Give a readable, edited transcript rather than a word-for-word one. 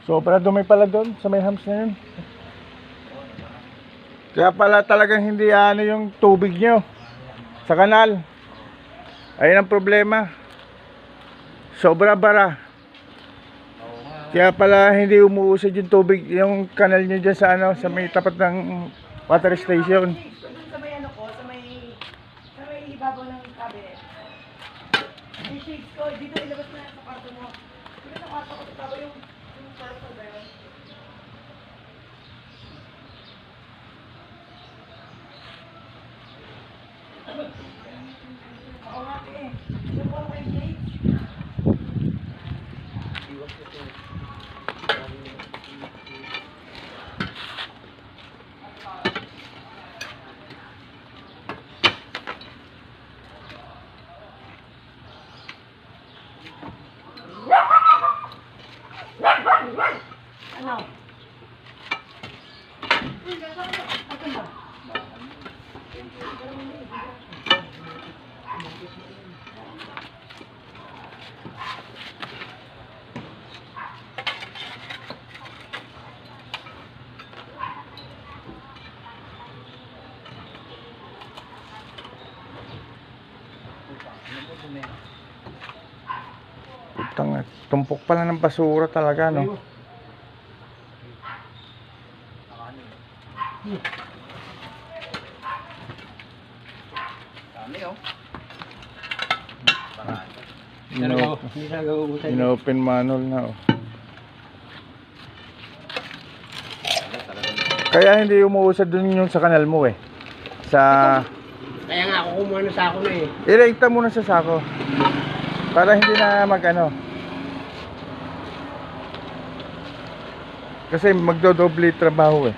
Sobra dumi pala doon sa may hams na yun. Kaya pala talagang hindi ano yung tubig nyo sa kanal. Ayun ang problema. Sobra bara. Kaya pala hindi umuusad yung tubig, yung kanal nyo dyan sa ano, sa may tapat ng water station. Sa may ano ko, sa may ibabaw ng cabinet. Yung shades ko, dito ilabas na sa kwarto mo. Dito sa kwarto ko, taba yung kwarto ba yun? Ako nga eh. Yung ko kay shades. Ano? Putang, tumpok pala ng basura talaga, no? Dami oh. Inopen manual na, oh. Kaya hindi umuusad dun yung sa kanal mo, eh. Kaya nga ako kumuha ng sako na eh. Irekta muna sa sako. Para hindi na mag-ano. Kasi magdodoble trabaho, eh.